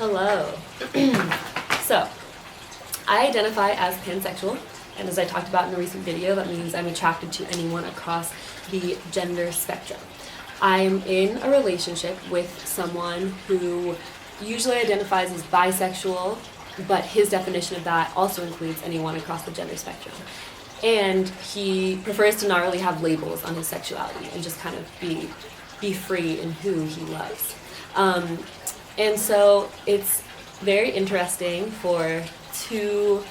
Hello. So, I identify as pansexual, and as I talked about in a recent video, that means I'm attracted to anyone across the gender spectrum. I'm in a relationship with someone who usually identifies as bisexual, but his definition of that also includes anyone across the gender spectrum. And he prefers to not really have labels on his sexuality and just kind of be free in who he loves. And so it's very interesting for two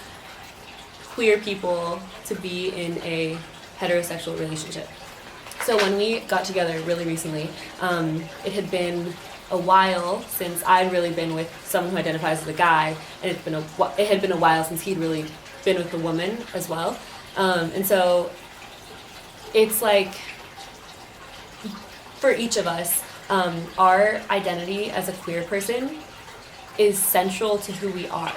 queer people to be in a heterosexual relationship. So when we got together really recently, it had been a while since I'd really been with someone who identifies as a guy, and it had been a while since he'd really been with a woman as well. And so it's like, for each of us, our identity as a queer person is central to who we are.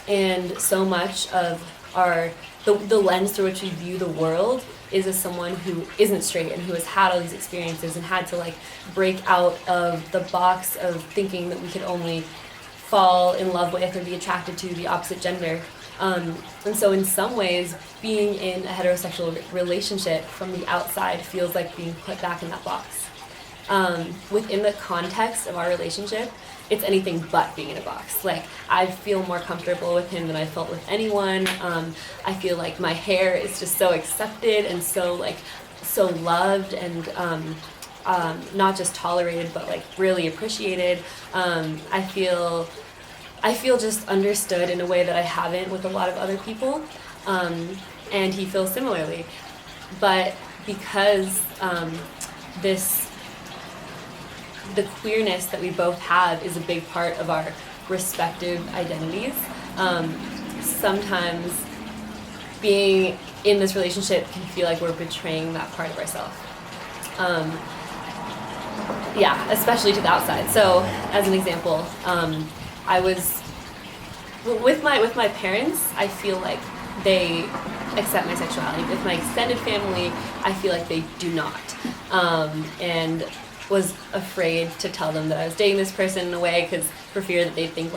And so much of the lens through which we view the world is as someone who isn't straight and who has had all these experiences and had to break out of the box of thinking that we could only fall in love with or be attracted to the opposite gender. And so in some ways, being in a heterosexual relationship from the outside feels like being put back in that box. Within the context of our relationship, it's anything but being in a box. I feel more comfortable with him than I felt with anyone. I feel like my hair is just so accepted and so loved and not just tolerated, but really appreciated. I feel just understood in a way that I haven't with a lot of other people, and he feels similarly. But because the queerness that we both have is a big part of our respective identities, sometimes being in this relationship can feel like we're betraying that part of ourselves. Especially to the outside. So, as an example, I was with my parents. I feel like they accept my sexuality. With my extended family, I feel like they do not, and was afraid to tell them that I was dating this person in a way, because for fear that they'd think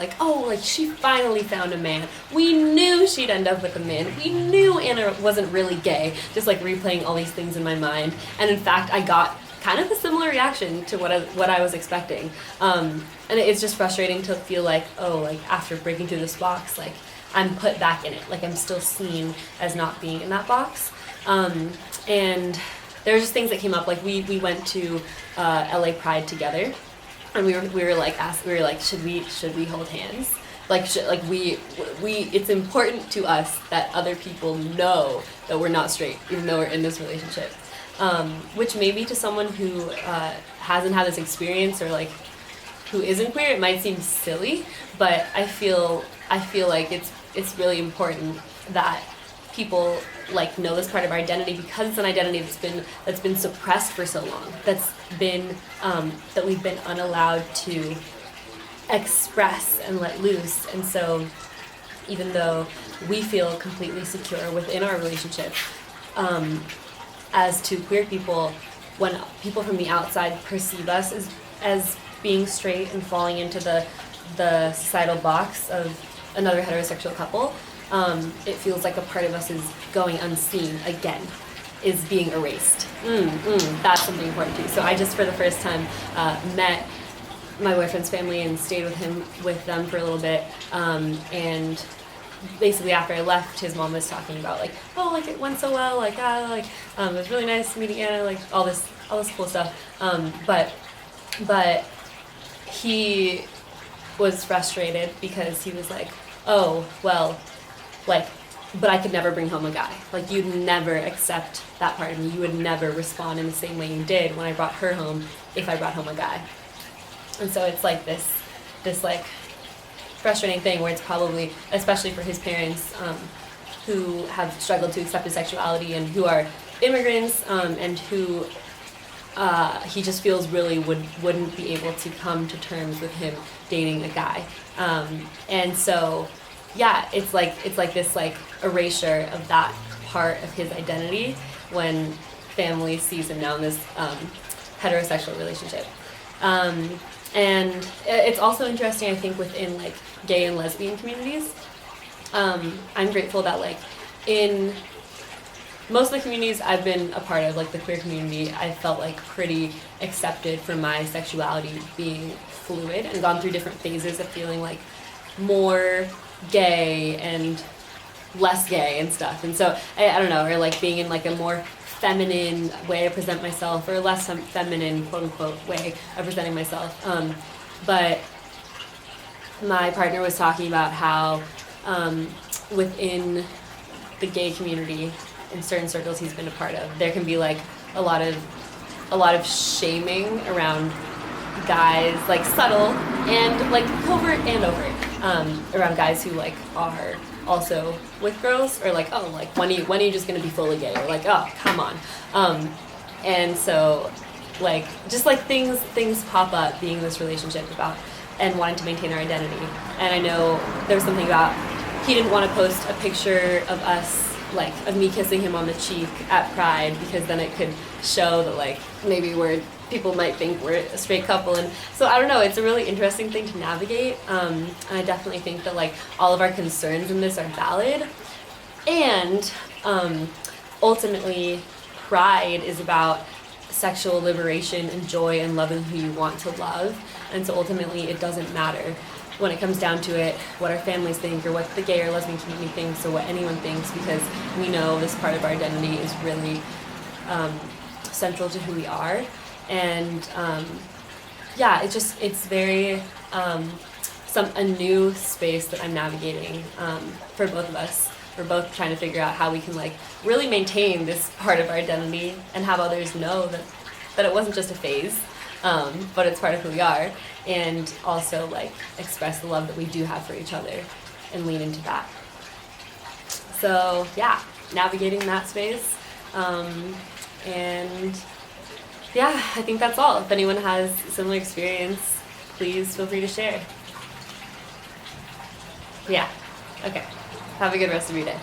she finally found a man. We knew she'd end up with a man. We knew Anna wasn't really gay. Just replaying all these things in my mind, and in fact, I got kind of a similar reaction to what I was expecting. And it's just frustrating to feel after breaking through this box, I'm put back in it. I'm still seen as not being in that box. And there were just things that came up. We went to LA Pride together, and we were should we hold hands? It's important to us that other people know that we're not straight, even though we're in this relationship. Which maybe to someone who hasn't had this experience or who isn't queer, it might seem silly, but I feel like it's really important that people know this part of our identity, because it's an identity that's been suppressed for so long, that we've been unallowed to express and let loose. And so even though we feel completely secure within our relationship, as to queer people, when people from the outside perceive us as being straight and falling into the societal box of another heterosexual couple, it feels like a part of us is going unseen again, is being erased. That's something important too. So I just, for the first time, met my boyfriend's family and stayed with them for a little bit, and basically after I left, his mom was talking about it went so well, it was really nice meeting Anna, all this cool stuff. But he was frustrated because he was but I could never bring home a guy. You'd never accept that part of me. You would never respond in the same way you did when I brought her home if I brought home a guy. And so it's this frustrating thing where it's probably, especially for his parents, who have struggled to accept his sexuality and who are immigrants, and who he just feels really wouldn't be able to come to terms with him dating a guy. And so it's this erasure of that part of his identity when family sees him now in this heterosexual relationship. And it's also interesting, I think, within like gay and lesbian communities. I'm grateful that like in most of the communities I've been a part of, like the queer community, I felt like pretty accepted for my sexuality being fluid and gone through different phases of feeling like more gay and less gay and stuff. And so I don't know, or like being in like a more feminine way I present myself, or less feminine quote unquote way of presenting myself. But my partner was talking about how within the gay community, in certain circles he's been a part of, there can be like a lot of shaming around guys, like subtle and like covert and overt, around guys who like are also with girls, or like, oh, like when are you just gonna be fully gay, or like, oh, come on. And so like just like things pop up being in this relationship about and wanting to maintain our identity. And I know there was something about he didn't want to post a picture of us, like of me kissing him on the cheek at Pride, because then it could show that like maybe people might think we're a straight couple. And so I don't know, it's a really interesting thing to navigate. And I definitely think that like all of our concerns in this are valid. And ultimately, Pride is about sexual liberation and joy and loving who you want to love. And so ultimately it doesn't matter when it comes down to it what our families think, or what the gay or lesbian community thinks, or what anyone thinks, because we know this part of our identity is really central to who we are. And yeah, it's very a new space that I'm navigating for both of us. We're both trying to figure out how we can like really maintain this part of our identity and have others know that it wasn't just a phase, but it's part of who we are, and also like express the love that we do have for each other and lean into that. So yeah, navigating that space. And yeah, I think that's all. If anyone has similar experience, please feel free to share. Yeah, okay. Have a good rest of your day.